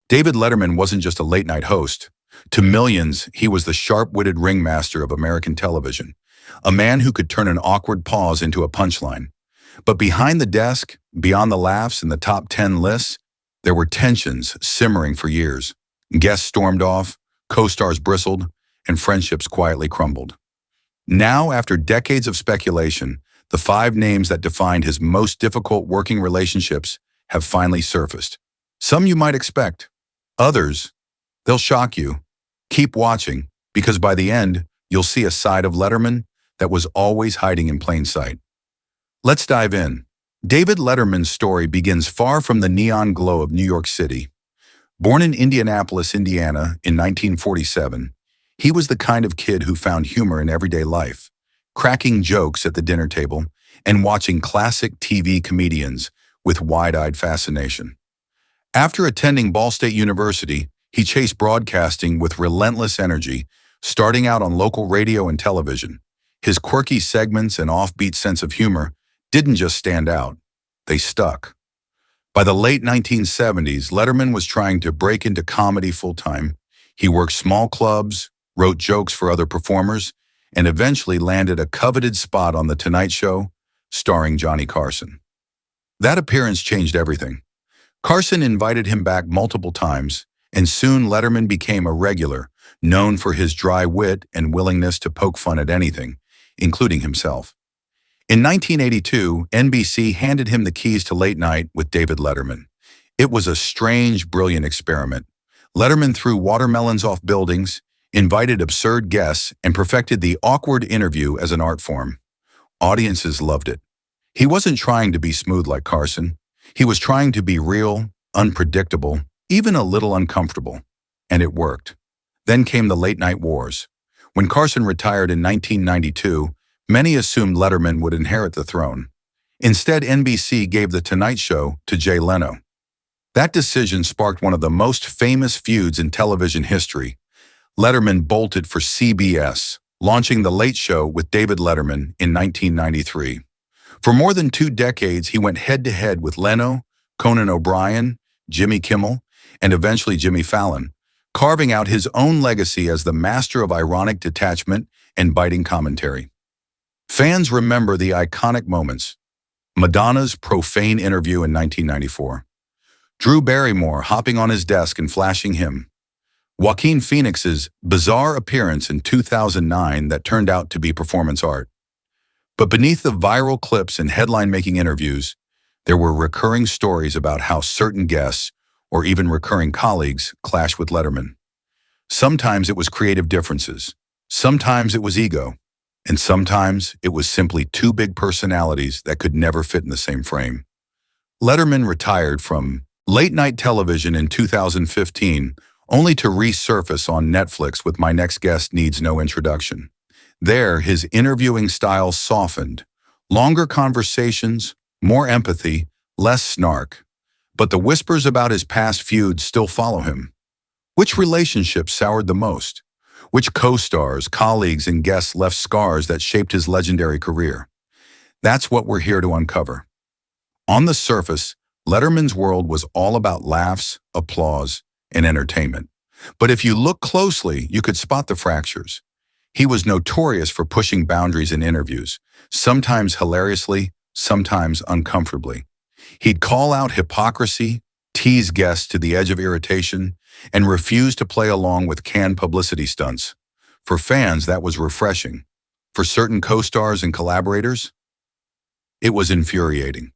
David Letterman wasn't just a late-night host. To millions, he was the sharp-witted ringmaster of American television, a man who could turn an awkward pause into a punchline. But behind the desk, beyond the laughs and the top 10 lists, there were tensions simmering for years. Guests stormed off, co-stars bristled, and friendships quietly crumbled. Now, after decades of speculation, the 5 names that defined his most difficult working relationships have finally surfaced. Some you might expect. Others, they'll shock you. Keep watching, because by the end, you'll see a side of Letterman that was always hiding in plain sight. Let's dive in. David Letterman's story begins far from the neon glow of New York City. Born in Indianapolis, Indiana in 1947, he was the kind of kid who found humor in everyday life, cracking jokes at the dinner table and watching classic TV comedians with wide-eyed fascination. After attending Ball State University, he chased broadcasting with relentless energy, starting out on local radio and television. His quirky segments and offbeat sense of humor didn't just stand out, they stuck. By the late 1970s, Letterman was trying to break into comedy full-time. He worked small clubs, wrote jokes for other performers, and eventually landed a coveted spot on The Tonight Show, starring Johnny Carson. That appearance changed everything. Carson invited him back multiple times, and soon Letterman became a regular, known for his dry wit and willingness to poke fun at anything, including himself. In 1982, NBC handed him the keys to Late Night with David Letterman. It was a strange, brilliant experiment. Letterman threw watermelons off buildings, invited absurd guests, and perfected the awkward interview as an art form. Audiences loved it. He wasn't trying to be smooth like Carson. He was trying to be real, unpredictable, even a little uncomfortable. And it worked. Then came the late night wars. When Carson retired in 1992, many assumed Letterman would inherit the throne. Instead, NBC gave The Tonight Show to Jay Leno. That decision sparked one of the most famous feuds in television history. Letterman bolted for CBS, launching The Late Show with David Letterman in 1993. For more than 2 decades, he went head-to-head with Leno, Conan O'Brien, Jimmy Kimmel, and eventually Jimmy Fallon, carving out his own legacy as the master of ironic detachment and biting commentary. Fans remember the iconic moments. Madonna's profane interview in 1994. Drew Barrymore hopping on his desk and flashing him. Joaquin Phoenix's bizarre appearance in 2009 that turned out to be performance art. But beneath the viral clips and headline-making interviews, there were recurring stories about how certain guests, or even recurring colleagues, clashed with Letterman. Sometimes it was creative differences, sometimes it was ego, and sometimes it was simply 2 big personalities that could never fit in the same frame. Letterman retired from late-night television in 2015, only to resurface on Netflix with My Next Guest Needs No Introduction. There, his interviewing style softened. Longer conversations, more empathy, less snark. But the whispers about his past feuds still follow him. Which relationships soured the most? Which co-stars, colleagues, and guests left scars that shaped his legendary career? That's what we're here to uncover. On the surface, Letterman's world was all about laughs, applause, and entertainment. But if you look closely, you could spot the fractures. He was notorious for pushing boundaries in interviews, sometimes hilariously, sometimes uncomfortably. He'd call out hypocrisy, tease guests to the edge of irritation, and refuse to play along with canned publicity stunts. For fans, that was refreshing. For certain co-stars and collaborators, it was infuriating.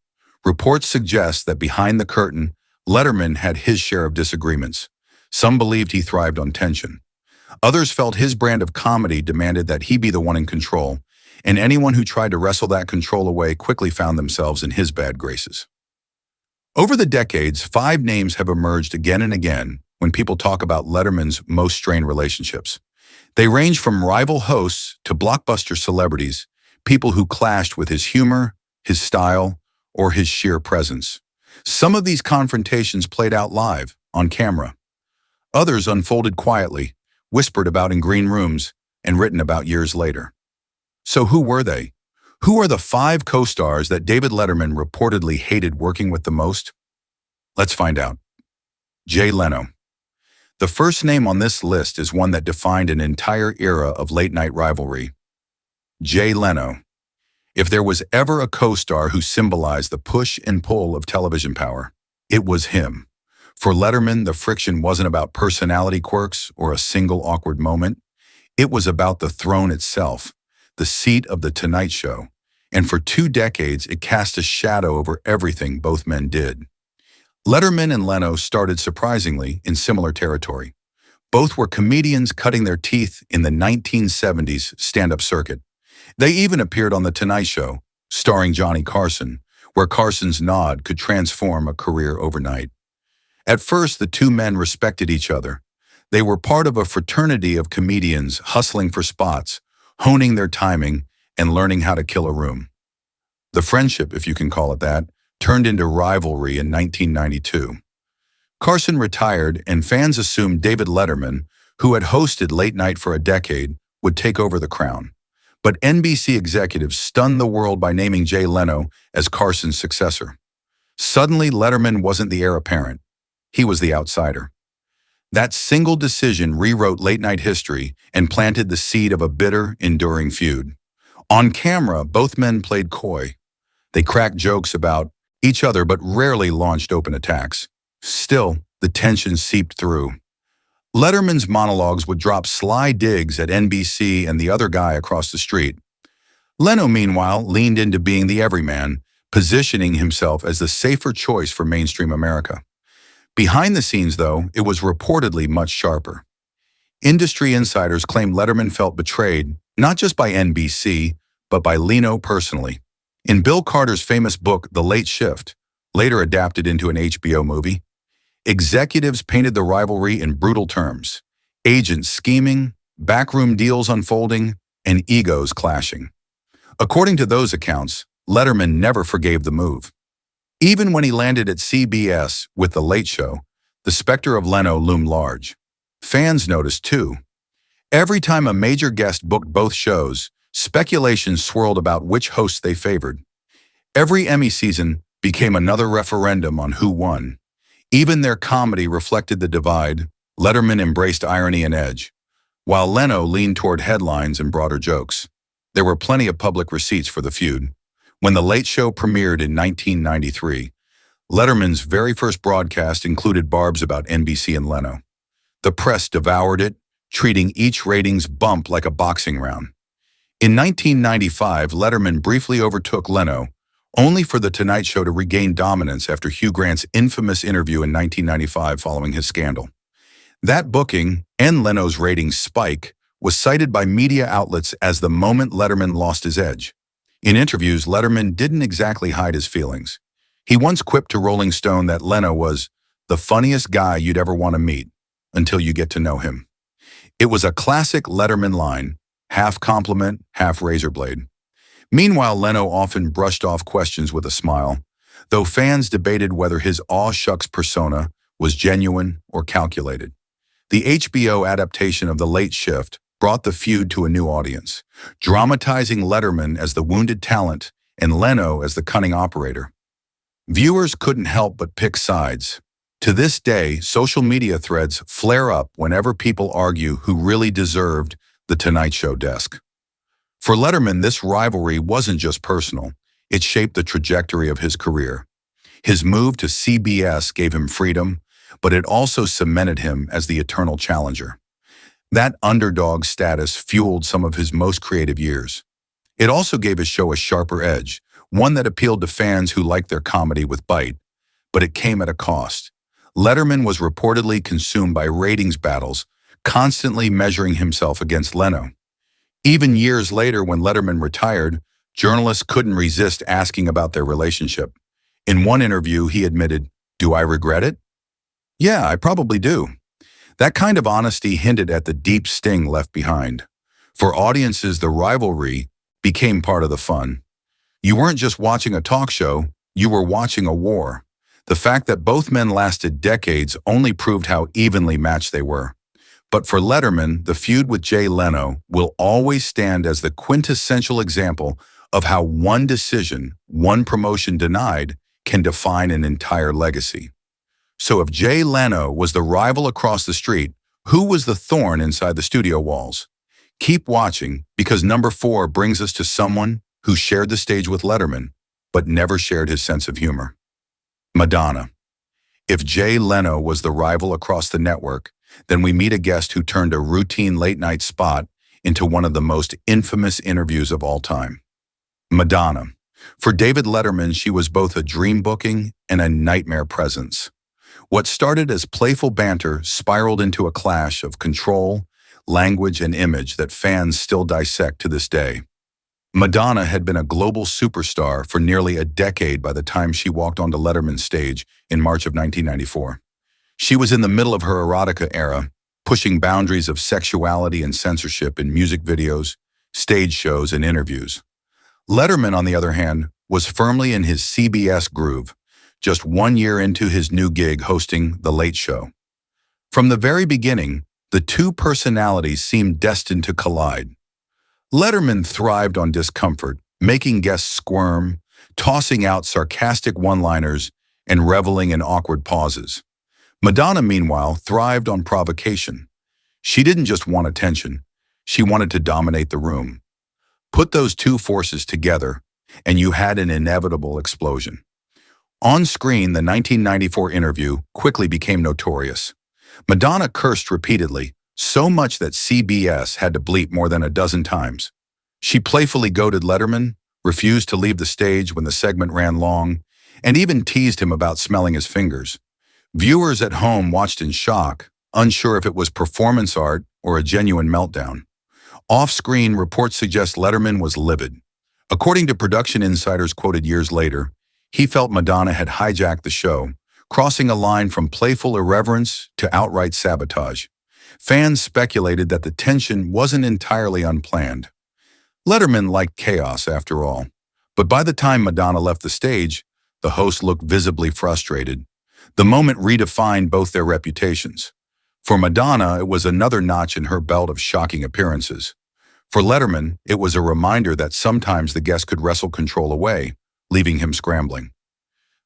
Reports suggest that behind the curtain, Letterman had his share of disagreements. Some believed he thrived on tension. Others felt his brand of comedy demanded that he be the one in control, and anyone who tried to wrestle that control away quickly found themselves in his bad graces. Over the decades, 5 names have emerged again and again when people talk about Letterman's most strained relationships. They range from rival hosts to blockbuster celebrities, people who clashed with his humor, his style, or his sheer presence. Some of these confrontations played out live, on camera. Others unfolded quietly, whispered about in green rooms, and written about years later. So who were they? Who are the 5 co-stars that David Letterman reportedly hated working with the most? Let's find out. Jay Leno. The first name on this list is one that defined an entire era of late-night rivalry: Jay Leno. If there was ever a co-star who symbolized the push and pull of television power, it was him. For Letterman, the friction wasn't about personality quirks or a single awkward moment. It was about the throne itself, the seat of The Tonight Show. And for 2 decades, it cast a shadow over everything both men did. Letterman and Leno started surprisingly in similar territory. Both were comedians cutting their teeth in the 1970s stand-up circuit. They even appeared on The Tonight Show, starring Johnny Carson, where Carson's nod could transform a career overnight. At first, the two men respected each other. They were part of a fraternity of comedians hustling for spots, honing their timing, and learning how to kill a room. The friendship, if you can call it that, turned into rivalry in 1992. Carson retired, and fans assumed David Letterman, who had hosted Late Night for a decade, would take over the crown. But NBC executives stunned the world by naming Jay Leno as Carson's successor. Suddenly, Letterman wasn't the heir apparent. He was the outsider. That single decision rewrote late-night history and planted the seed of a bitter, enduring feud. On camera, both men played coy. They cracked jokes about each other but rarely launched open attacks. Still, the tension seeped through. Letterman's monologues would drop sly digs at NBC and the other guy across the street. Leno, meanwhile, leaned into being the everyman, positioning himself as the safer choice for mainstream America. Behind the scenes, though, it was reportedly much sharper. Industry insiders claimed Letterman felt betrayed, not just by NBC, but by Leno personally. In Bill Carter's famous book, The Late Shift, later adapted into an HBO movie, executives painted the rivalry in brutal terms: agents scheming, backroom deals unfolding, and egos clashing. According to those accounts, Letterman never forgave the move. Even when he landed at CBS with The Late Show, the specter of Leno loomed large. Fans noticed too. Every time a major guest booked both shows, speculation swirled about which hosts they favored. Every Emmy season became another referendum on who won. Even their comedy reflected the divide. Letterman embraced irony and edge, while Leno leaned toward headlines and broader jokes. There were plenty of public receipts for the feud. When The Late Show premiered in 1993, Letterman's very first broadcast included barbs about NBC and Leno. The press devoured it, treating each ratings bump like a boxing round. In 1995, Letterman briefly overtook Leno, only for The Tonight Show to regain dominance after Hugh Grant's infamous interview in 1995 following his scandal. That booking, and Leno's ratings spike, was cited by media outlets as the moment Letterman lost his edge. In interviews, Letterman didn't exactly hide his feelings. He once quipped to Rolling Stone that Leno was the funniest guy you'd ever want to meet until you get to know him. It was a classic Letterman line, half compliment, half razor blade. Meanwhile, Leno often brushed off questions with a smile, though fans debated whether his aw-shucks persona was genuine or calculated. The HBO adaptation of The Late Shift brought the feud to a new audience, dramatizing Letterman as the wounded talent and Leno as the cunning operator. Viewers couldn't help but pick sides. To this day, social media threads flare up whenever people argue who really deserved the Tonight Show desk. For Letterman, this rivalry wasn't just personal. It shaped the trajectory of his career. His move to CBS gave him freedom, but it also cemented him as the eternal challenger. That underdog status fueled some of his most creative years. It also gave his show a sharper edge, one that appealed to fans who liked their comedy with bite. But it came at a cost. Letterman was reportedly consumed by ratings battles, constantly measuring himself against Leno. Even years later, when Letterman retired, journalists couldn't resist asking about their relationship. In one interview, he admitted, "Do I regret it? Yeah, I probably do." That kind of honesty hinted at the deep sting left behind. For audiences, the rivalry became part of the fun. You weren't just watching a talk show, you were watching a war. The fact that both men lasted decades only proved how evenly matched they were. But for Letterman, the feud with Jay Leno will always stand as the quintessential example of how one decision, one promotion denied, can define an entire legacy. So if Jay Leno was the rival across the street, who was the thorn inside the studio walls? Keep watching, because number 4 brings us to someone who shared the stage with Letterman, but never shared his sense of humor. Madonna. If Jay Leno was the rival across the network, then we meet a guest who turned a routine late-night spot into one of the most infamous interviews of all time. Madonna. For David Letterman, she was both a dream booking and a nightmare presence. What started as playful banter spiraled into a clash of control, language, and image that fans still dissect to this day. Madonna had been a global superstar for nearly a decade by the time she walked onto Letterman's stage in March of 1994. She was in the middle of her erotica era, pushing boundaries of sexuality and censorship in music videos, stage shows, and interviews. Letterman, on the other hand, was firmly in his CBS groove, just 1 year into his new gig hosting The Late Show. From the very beginning, the two personalities seemed destined to collide. Letterman thrived on discomfort, making guests squirm, tossing out sarcastic one-liners, and reveling in awkward pauses. Madonna, meanwhile, thrived on provocation. She didn't just want attention, she wanted to dominate the room. Put those two forces together, and you had an inevitable explosion. On screen, the 1994 interview quickly became notorious. Madonna cursed repeatedly, so much that CBS had to bleep more than a dozen times. She playfully goaded Letterman, refused to leave the stage when the segment ran long, and even teased him about smelling his fingers. Viewers at home watched in shock, unsure if it was performance art or a genuine meltdown. Off-screen, reports suggest Letterman was livid. According to production insiders quoted years later, he felt Madonna had hijacked the show, crossing a line from playful irreverence to outright sabotage. Fans speculated that the tension wasn't entirely unplanned. Letterman liked chaos, after all. But by the time Madonna left the stage, the host looked visibly frustrated. The moment redefined both their reputations. For Madonna, it was another notch in her belt of shocking appearances. For Letterman, it was a reminder that sometimes the guest could wrestle control away, leaving him scrambling.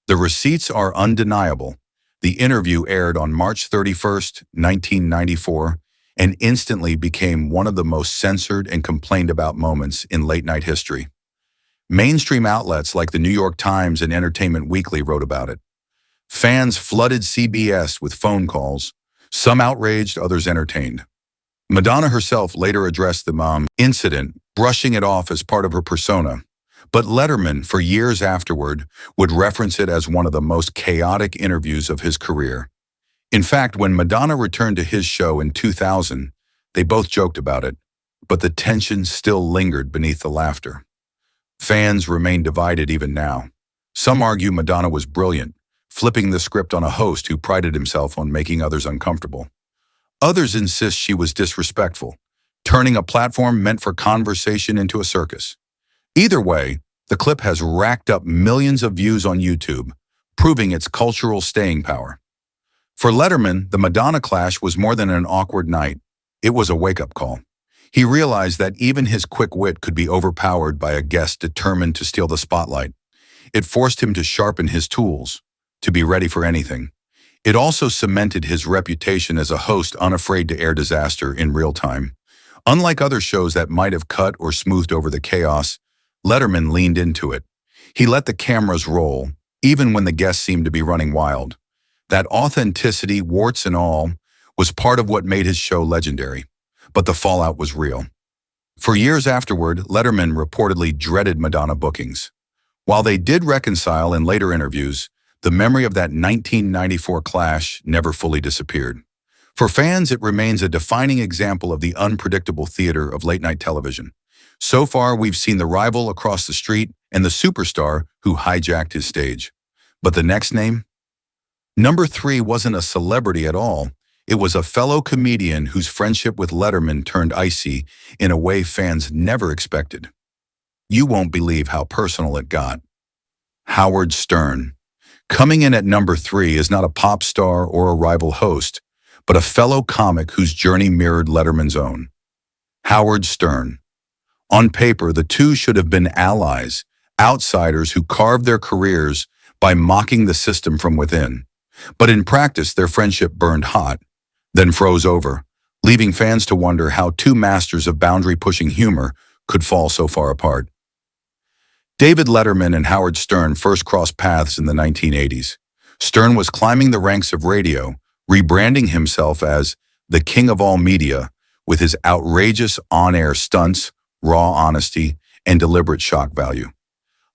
The receipts are undeniable. The interview aired on March 31st, 1994, and instantly became one of the most censored and complained about moments in late-night history. Mainstream outlets like the New York Times and Entertainment Weekly wrote about it. Fans flooded CBS with phone calls, some outraged, others entertained. Madonna herself later addressed the incident, brushing it off as part of her persona. But Letterman, for years afterward, would reference it as one of the most chaotic interviews of his career. In fact, when Madonna returned to his show in 2000, they both joked about it, but the tension still lingered beneath the laughter. Fans remain divided even now. Some argue Madonna was brilliant, flipping the script on a host who prided himself on making others uncomfortable. Others insist she was disrespectful, turning a platform meant for conversation into a circus. Either way, the clip has racked up millions of views on YouTube, proving its cultural staying power. For Letterman, the Madonna clash was more than an awkward night. It was a wake-up call. He realized that even his quick wit could be overpowered by a guest determined to steal the spotlight. It forced him to sharpen his tools, to be ready for anything. It also cemented his reputation as a host unafraid to air disaster in real time. Unlike other shows that might have cut or smoothed over the chaos, Letterman leaned into it. He let the cameras roll, even when the guests seemed to be running wild. That authenticity, warts and all, was part of what made his show legendary. But the fallout was real. For years afterward, Letterman reportedly dreaded Madonna bookings. While they did reconcile in later interviews, the memory of that 1994 clash never fully disappeared. For fans, it remains a defining example of the unpredictable theater of late-night television. So far, we've seen the rival across the street and the superstar who hijacked his stage. But the next name? Number 3 wasn't a celebrity at all. It was a fellow comedian whose friendship with Letterman turned icy in a way fans never expected. You won't believe how personal it got. Howard Stern. Coming in at number 3 is not a pop star or a rival host, but a fellow comic whose journey mirrored Letterman's own. Howard Stern. On paper, the two should have been allies, outsiders who carved their careers by mocking the system from within. But in practice, their friendship burned hot, then froze over, leaving fans to wonder how two masters of boundary-pushing humor could fall so far apart. David Letterman and Howard Stern first crossed paths in the 1980s. Stern was climbing the ranks of radio, rebranding himself as the king of all media with his outrageous on-air stunts, raw honesty, and deliberate shock value.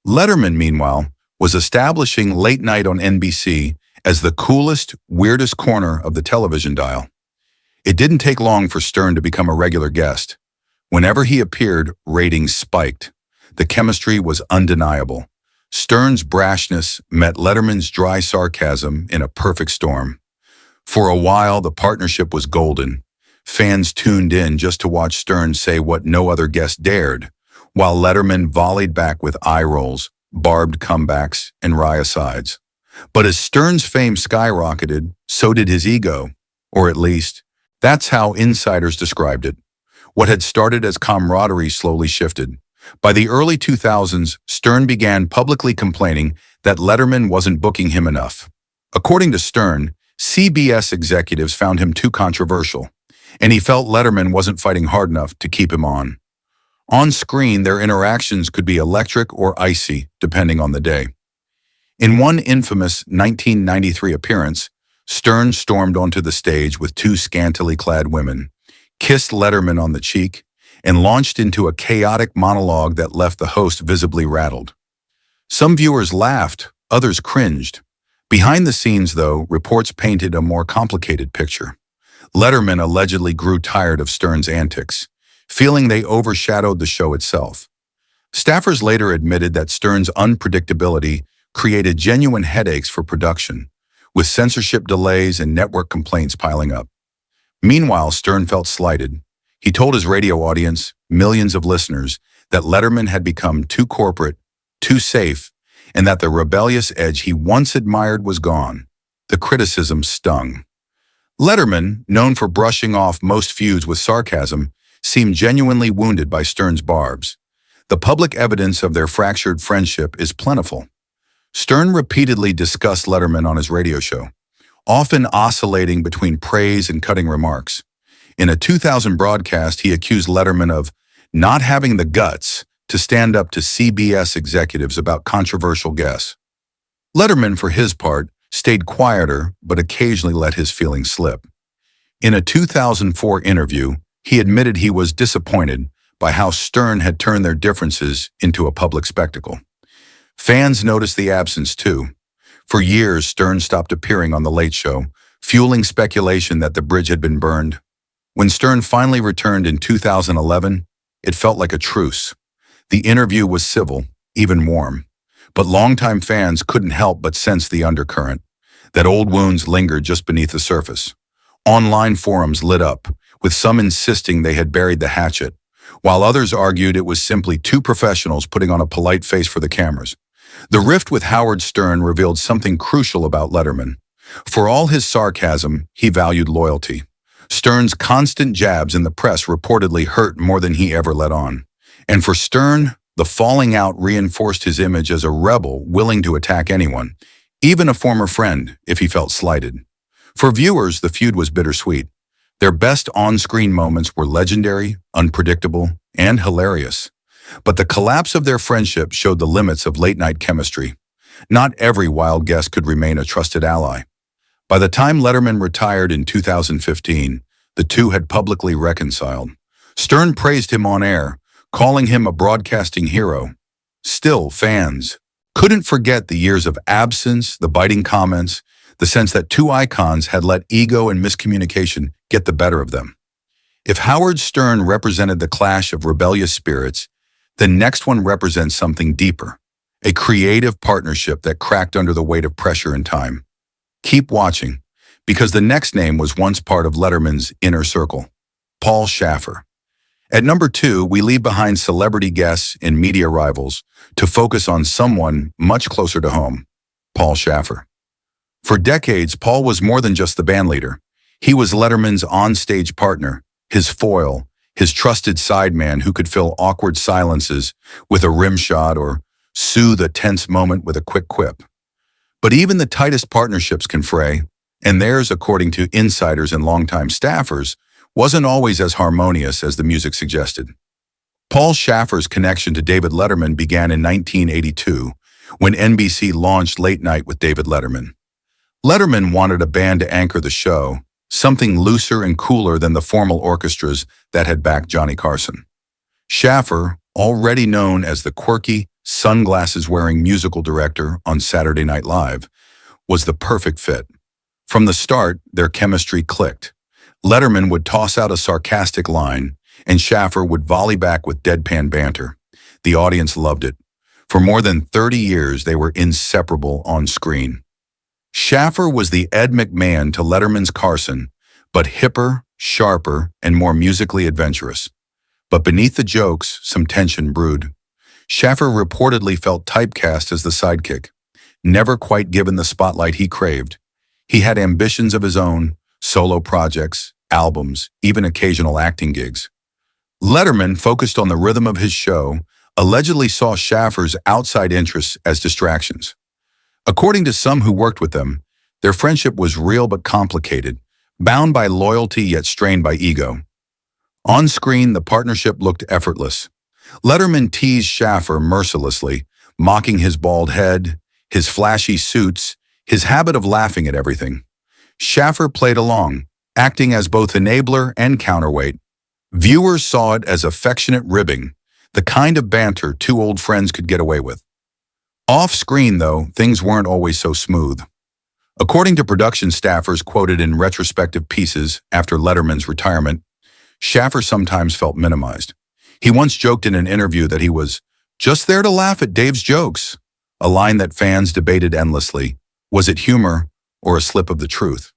Letterman, meanwhile, was establishing late night on NBC as the coolest, weirdest corner of the television dial. It didn't take long for Stern to become a regular guest. Whenever he appeared, ratings spiked. The chemistry was undeniable. Stern's brashness met Letterman's dry sarcasm in a perfect storm. For a while, the partnership was golden. Fans tuned in just to watch Stern say what no other guest dared, while Letterman volleyed back with eye rolls, barbed comebacks, and wry asides. But as Stern's fame skyrocketed, so did his ego, or at least, that's how insiders described it. What had started as camaraderie slowly shifted. By the early 2000s, Stern began publicly complaining that Letterman wasn't booking him enough. According to Stern, CBS executives found him too controversial, and he felt Letterman wasn't fighting hard enough to keep him on. On screen, their interactions could be electric or icy, depending on the day. In one infamous 1993 appearance, Stern stormed onto the stage with two scantily clad women, kissed Letterman on the cheek, and launched into a chaotic monologue that left the host visibly rattled. Some viewers laughed, others cringed. Behind the scenes, though, reports painted a more complicated picture. Letterman allegedly grew tired of Stern's antics, feeling they overshadowed the show itself. Staffers later admitted that Stern's unpredictability created genuine headaches for production, with censorship delays and network complaints piling up. Meanwhile, Stern felt slighted. He told his radio audience, millions of listeners, that Letterman had become too corporate, too safe, and that the rebellious edge he once admired was gone. The criticism stung. Letterman, known for brushing off most feuds with sarcasm, seemed genuinely wounded by Stern's barbs. The public evidence of their fractured friendship is plentiful. Stern repeatedly discussed Letterman on his radio show, often oscillating between praise and cutting remarks. In a 2000 broadcast, he accused Letterman of not having the guts to stand up to CBS executives about controversial guests. Letterman, for his part, stayed quieter but occasionally let his feelings slip. In a 2004 interview, he admitted he was disappointed by how Stern had turned their differences into a public spectacle. Fans noticed the absence too. For years, Stern stopped appearing on The Late Show, fueling speculation that the bridge had been burned. When Stern finally returned in 2011, it felt like a truce. The interview was civil, even warm. But longtime fans couldn't help but sense the undercurrent, that old wounds lingered just beneath the surface. Online forums lit up, with some insisting they had buried the hatchet, while others argued it was simply two professionals putting on a polite face for the cameras. The rift with Howard Stern revealed something crucial about Letterman. For all his sarcasm, he valued loyalty. Stern's constant jabs in the press reportedly hurt more than he ever let on. And for Stern, the falling out reinforced his image as a rebel willing to attack anyone, even a former friend, if he felt slighted. For viewers, the feud was bittersweet. Their best on-screen moments were legendary, unpredictable, and hilarious. But the collapse of their friendship showed the limits of late-night chemistry. Not every wild guest could remain a trusted ally. By the time Letterman retired in 2015, the two had publicly reconciled. Stern praised him on air, calling him a broadcasting hero. Still, fans couldn't forget the years of absence, the biting comments, the sense that two icons had let ego and miscommunication get the better of them. If Howard Stern represented the clash of rebellious spirits, the next one represents something deeper, a creative partnership that cracked under the weight of pressure and time. Keep watching, because the next name was once part of Letterman's inner circle, Paul Shaffer. At number 2, we leave behind celebrity guests and media rivals to focus on someone much closer to home, Paul Shaffer. For decades, Paul was more than just the bandleader. He was Letterman's on-stage partner, his foil, his trusted sideman who could fill awkward silences with a rim shot or soothe a tense moment with a quick quip. But even the tightest partnerships can fray, and theirs, according to insiders and longtime staffers, wasn't always as harmonious as the music suggested. Paul Schaffer's connection to David Letterman began in 1982, when NBC launched Late Night with David Letterman. Letterman wanted a band to anchor the show, something looser and cooler than the formal orchestras that had backed Johnny Carson. Schaffer, already known as the quirky, sunglasses-wearing musical director on Saturday Night Live, was the perfect fit. From the start, their chemistry clicked. Letterman would toss out a sarcastic line, and Schaffer would volley back with deadpan banter. The audience loved it. For more than 30 years, they were inseparable on screen. Schaffer was the Ed McMahon to Letterman's Carson, but hipper, sharper, and more musically adventurous. But beneath the jokes, some tension brewed. Schaffer reportedly felt typecast as the sidekick, never quite given the spotlight he craved. He had ambitions of his own, solo projects, albums, even occasional acting gigs. Letterman, focused on the rhythm of his show, allegedly saw Schaffer's outside interests as distractions. According to some who worked with them, their friendship was real but complicated, bound by loyalty yet strained by ego. On screen, the partnership looked effortless. Letterman teased Schaffer mercilessly, mocking his bald head, his flashy suits, his habit of laughing at everything. Schaffer played along, acting as both enabler and counterweight. Viewers saw it as affectionate ribbing, the kind of banter two old friends could get away with. Off-screen, though, things weren't always so smooth. According to production staffers quoted in retrospective pieces after Letterman's retirement, Schaffer sometimes felt minimized. He once joked in an interview that he was just there to laugh at Dave's jokes, a line that fans debated endlessly. Was it humor or a slip of the truth?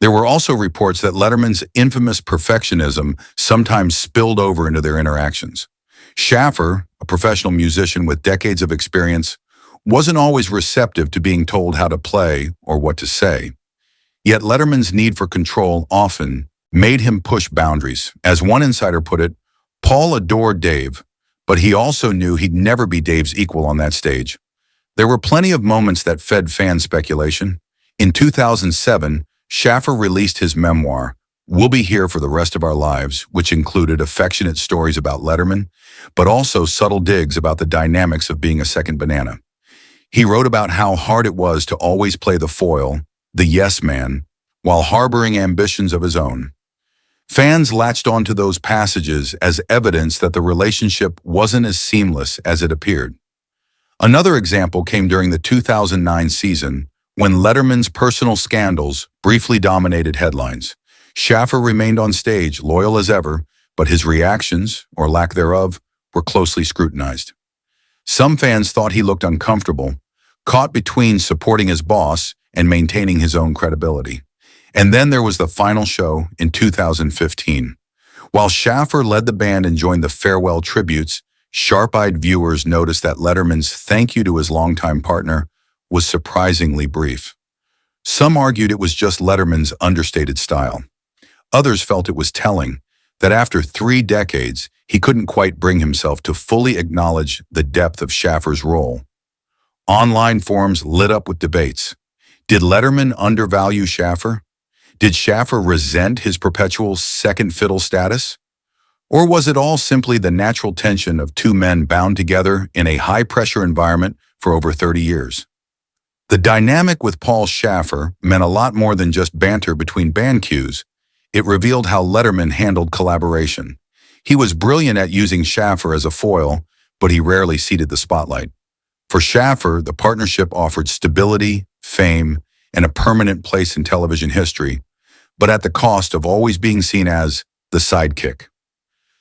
There were also reports that Letterman's infamous perfectionism sometimes spilled over into their interactions. Schaffer, a professional musician with decades of experience, wasn't always receptive to being told how to play or what to say. Yet Letterman's need for control often made him push boundaries. As one insider put it, Paul adored Dave, but he also knew he'd never be Dave's equal on that stage. There were plenty of moments that fed fan speculation. In 2007, Schaffer released his memoir, We'll Be Here for the Rest of Our Lives, which included affectionate stories about Letterman, but also subtle digs about the dynamics of being a second banana. He wrote about how hard it was to always play the foil, the yes man, while harboring ambitions of his own. Fans latched onto those passages as evidence that the relationship wasn't as seamless as it appeared. Another example came during the 2009 season, when Letterman's personal scandals briefly dominated headlines. Schaffer remained on stage, loyal as ever, but his reactions, or lack thereof, were closely scrutinized. Some fans thought he looked uncomfortable, caught between supporting his boss and maintaining his own credibility. And then there was the final show in 2015. While Schaffer led the band and joined the farewell tributes, sharp-eyed viewers noticed that Letterman's thank you to his longtime partner was surprisingly brief. Some argued it was just Letterman's understated style. Others felt it was telling that after 3 decades, he couldn't quite bring himself to fully acknowledge the depth of Schaffer's role. Online forums lit up with debates. Did Letterman undervalue Schaffer? Did Schaffer resent his perpetual second fiddle status? Or was it all simply the natural tension of two men bound together in a high-pressure environment for over 30 years? The dynamic with Paul Schaffer meant a lot more than just banter between band cues. It revealed how Letterman handled collaboration. He was brilliant at using Schaffer as a foil, but he rarely ceded the spotlight. For Schaffer, the partnership offered stability, fame, and a permanent place in television history, but at the cost of always being seen as the sidekick.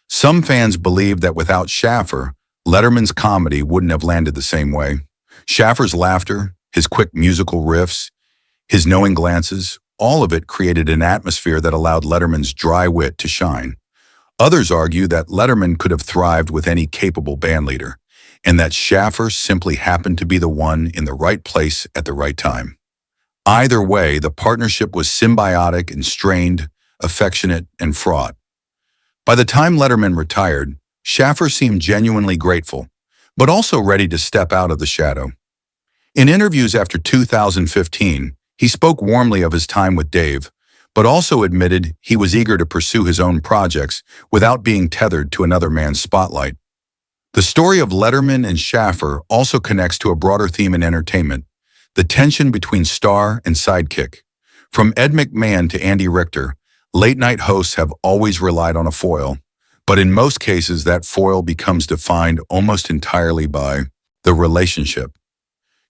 Some fans believed that without Schaffer, Letterman's comedy wouldn't have landed the same way. Schaffer's laughter, his quick musical riffs, his knowing glances, all of it created an atmosphere that allowed Letterman's dry wit to shine. Others argue that Letterman could have thrived with any capable bandleader, and that Schaffer simply happened to be the one in the right place at the right time. Either way, the partnership was symbiotic and strained, affectionate and fraught. By the time Letterman retired, Schaffer seemed genuinely grateful, but also ready to step out of the shadow. In interviews after 2015, he spoke warmly of his time with Dave, but also admitted he was eager to pursue his own projects without being tethered to another man's spotlight. The story of Letterman and Schaffer also connects to a broader theme in entertainment, the tension between star and sidekick. From Ed McMahon to Andy Richter, late-night hosts have always relied on a foil, but in most cases that foil becomes defined almost entirely by the relationship.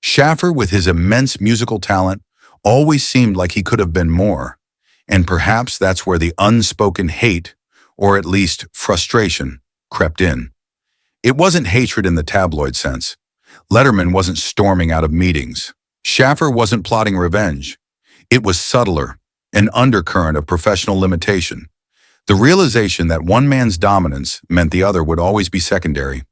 Schaffer, with his immense musical talent, always seemed like he could have been more, and perhaps that's where the unspoken hate, or at least frustration, crept in. It wasn't hatred in the tabloid sense. Letterman wasn't storming out of meetings. Schaffer wasn't plotting revenge. It was subtler, an undercurrent of professional limitation. The realization that one man's dominance meant the other would always be secondary.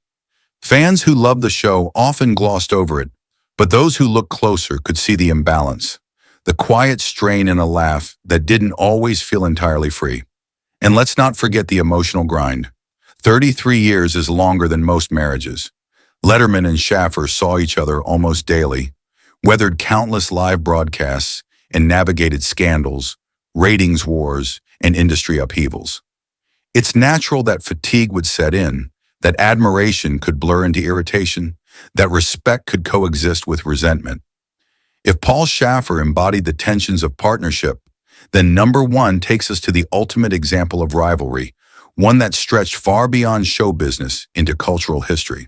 Fans who loved the show often glossed over it, but those who looked closer could see the imbalance, the quiet strain in a laugh that didn't always feel entirely free. And let's not forget the emotional grind. 33 years is longer than most marriages. Letterman and Schaffer saw each other almost daily, weathered countless live broadcasts, and navigated scandals, ratings wars, and industry upheavals. It's natural that fatigue would set in, that admiration could blur into irritation, that respect could coexist with resentment. If Paul Schaffer embodied the tensions of partnership, then number one takes us to the ultimate example of rivalry, one that stretched far beyond show business into cultural history.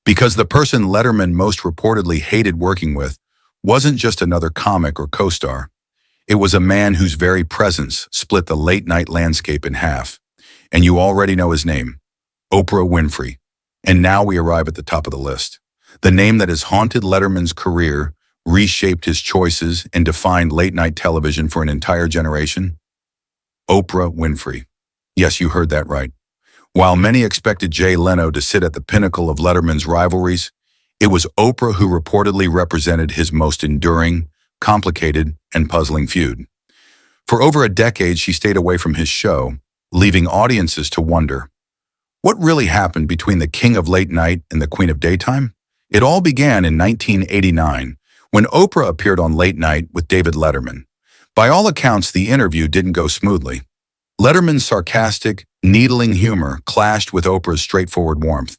Because the person Letterman most reportedly hated working with wasn't just another comic or co-star. It was a man whose very presence split the late-night landscape in half. And you already know his name, Oprah Winfrey. And now we arrive at the top of the list. The name that has haunted Letterman's career, reshaped his choices, and defined late-night television for an entire generation. Oprah Winfrey. Yes, you heard that right. While many expected Jay Leno to sit at the pinnacle of Letterman's rivalries, it was Oprah who reportedly represented his most enduring, complicated, and puzzling feud. For over a decade, she stayed away from his show, leaving audiences to wonder, what really happened between the king of late night and the queen of daytime? It all began in 1989, when Oprah appeared on Late Night with David Letterman. By all accounts, the interview didn't go smoothly. Letterman's sarcastic, needling humor clashed with Oprah's straightforward warmth.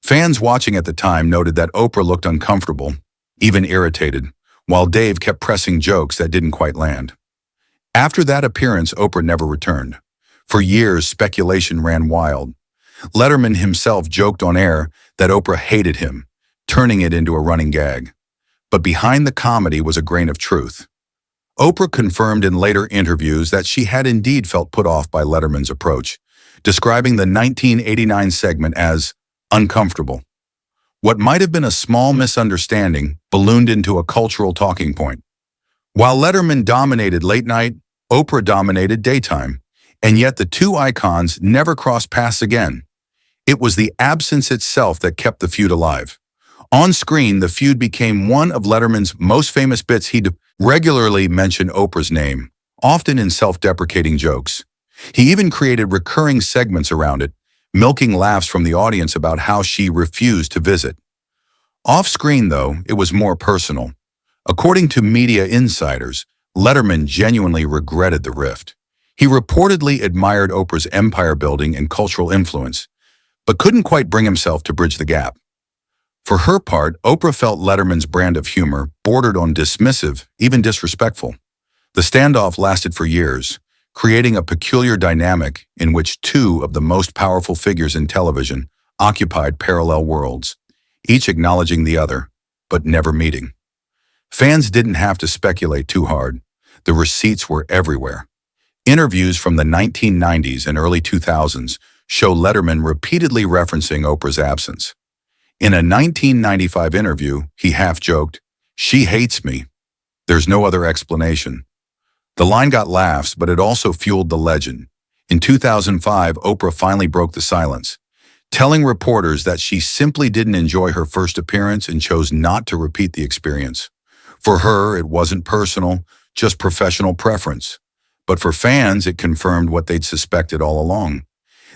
Fans watching at the time noted that Oprah looked uncomfortable, even irritated, while Dave kept pressing jokes that didn't quite land. After that appearance, Oprah never returned. For years, speculation ran wild. Letterman himself joked on air that Oprah hated him, turning it into a running gag. But behind the comedy was a grain of truth. Oprah confirmed in later interviews that she had indeed felt put off by Letterman's approach, describing the 1989 segment as uncomfortable. What might have been a small misunderstanding ballooned into a cultural talking point. While Letterman dominated late night, Oprah dominated daytime, and yet the two icons never crossed paths again. It was the absence itself that kept the feud alive. On screen, the feud became one of Letterman's most famous bits. He'd regularly mention Oprah's name, often in self-deprecating jokes. He even created recurring segments around it, milking laughs from the audience about how she refused to visit. Off-screen, though, it was more personal. According to media insiders, Letterman genuinely regretted the rift. He reportedly admired Oprah's empire-building and cultural influence, but couldn't quite bring himself to bridge the gap. For her part, Oprah felt Letterman's brand of humor bordered on dismissive, even disrespectful. The standoff lasted for years, creating a peculiar dynamic in which two of the most powerful figures in television occupied parallel worlds, each acknowledging the other, but never meeting. Fans didn't have to speculate too hard. The receipts were everywhere. Interviews from the 1990s and early 2000s show Letterman repeatedly referencing Oprah's absence. In a 1995 interview, he half-joked, "She hates me. There's no other explanation." The line got laughs, but it also fueled the legend. In 2005, Oprah finally broke the silence, telling reporters that she simply didn't enjoy her first appearance and chose not to repeat the experience. For her, it wasn't personal, just professional preference. But for fans, it confirmed what they'd suspected all along.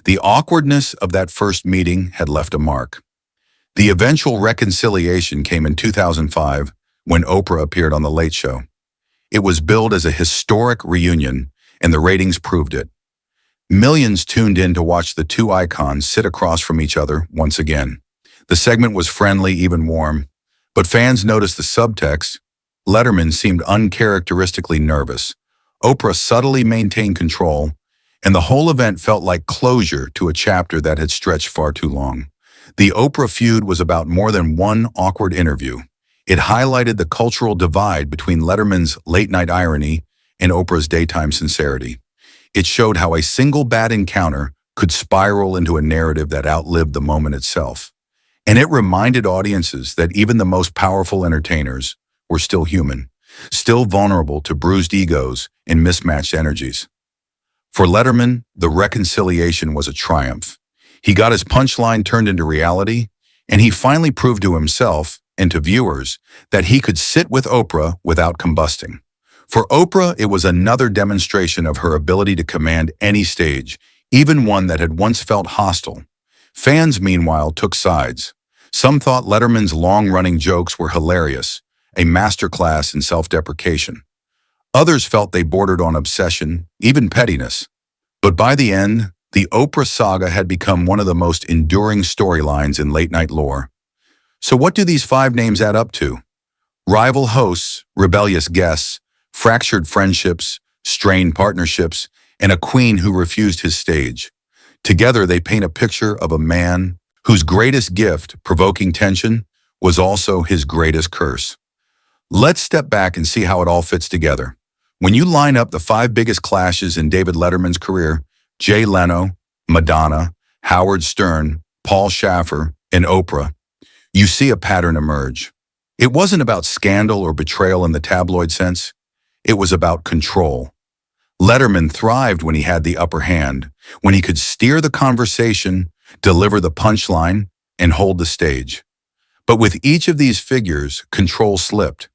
The awkwardness of that first meeting had left a mark. The eventual reconciliation came in 2005 when Oprah appeared on The Late Show. It was billed as a historic reunion, and the ratings proved it. Millions tuned in to watch the two icons sit across from each other once again. The segment was friendly, even warm, but fans noticed the subtext. Letterman seemed uncharacteristically nervous. Oprah subtly maintained control, and the whole event felt like closure to a chapter that had stretched far too long. The Oprah feud was about more than one awkward interview. It highlighted the cultural divide between Letterman's late-night irony and Oprah's daytime sincerity. It showed how a single bad encounter could spiral into a narrative that outlived the moment itself. And it reminded audiences that even the most powerful entertainers were still human, still vulnerable to bruised egos and mismatched energies. For Letterman, the reconciliation was a triumph. He got his punchline turned into reality, and he finally proved to himself and to viewers that he could sit with Oprah without combusting. For Oprah, it was another demonstration of her ability to command any stage, even one that had once felt hostile. Fans, meanwhile, took sides. Some thought Letterman's long-running jokes were hilarious, a masterclass in self-deprecation. Others felt they bordered on obsession, even pettiness. But by the end, the Oprah saga had become one of the most enduring storylines in late-night lore. So what do these 5 names add up to? Rival hosts, rebellious guests, fractured friendships, strained partnerships, and a queen who refused his stage. Together, they paint a picture of a man whose greatest gift, provoking tension, was also his greatest curse. Let's step back and see how it all fits together. When you line up the 5 biggest clashes in David Letterman's career, Jay Leno, Madonna, Howard Stern, Paul Shaffer, and Oprah, you see a pattern emerge. It wasn't about scandal or betrayal in the tabloid sense. It was about control. Letterman thrived when he had the upper hand, when he could steer the conversation, deliver the punchline, and hold the stage. But with each of these figures, control slipped.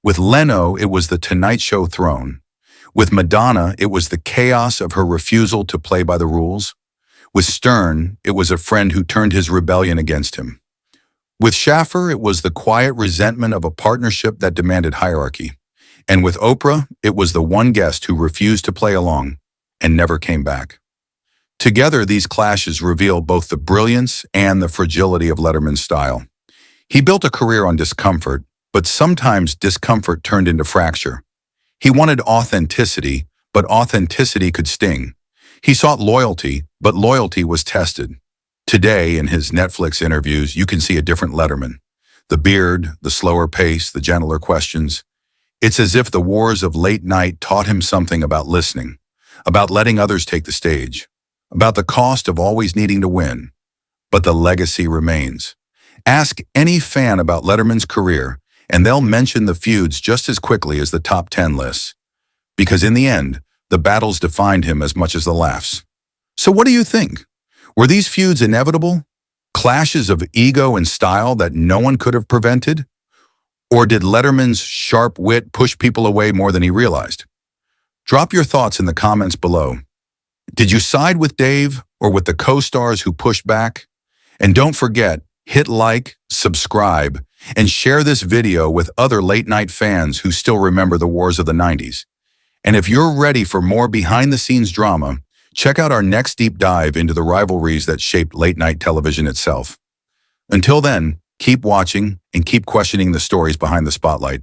With Leno, it was the Tonight Show throne. With Madonna, it was the chaos of her refusal to play by the rules. With Stern, it was a friend who turned his rebellion against him. With Shaffer, it was the quiet resentment of a partnership that demanded hierarchy. And with Oprah, it was the one guest who refused to play along and never came back. Together, these clashes reveal both the brilliance and the fragility of Letterman's style. He built a career on discomfort, but sometimes discomfort turned into fracture. He wanted authenticity, but authenticity could sting. He sought loyalty, but loyalty was tested. Today, in his Netflix interviews, you can see a different Letterman. The beard, the slower pace, the gentler questions. It's as if the wars of late night taught him something about listening, about letting others take the stage, about the cost of always needing to win. But the legacy remains. Ask any fan about Letterman's career, and they'll mention the feuds just as quickly as the top 10 lists. Because in the end, the battles defined him as much as the laughs. So what do you think? Were these feuds inevitable? Clashes of ego and style that no one could have prevented? Or did Letterman's sharp wit push people away more than he realized? Drop your thoughts in the comments below. Did you side with Dave or with the co-stars who pushed back? And don't forget, hit like, subscribe, and share this video with other late-night fans who still remember the wars of the 90s. And if you're ready for more behind-the-scenes drama, check out our next deep dive into the rivalries that shaped late-night television itself. Until then, keep watching and keep questioning the stories behind the spotlight.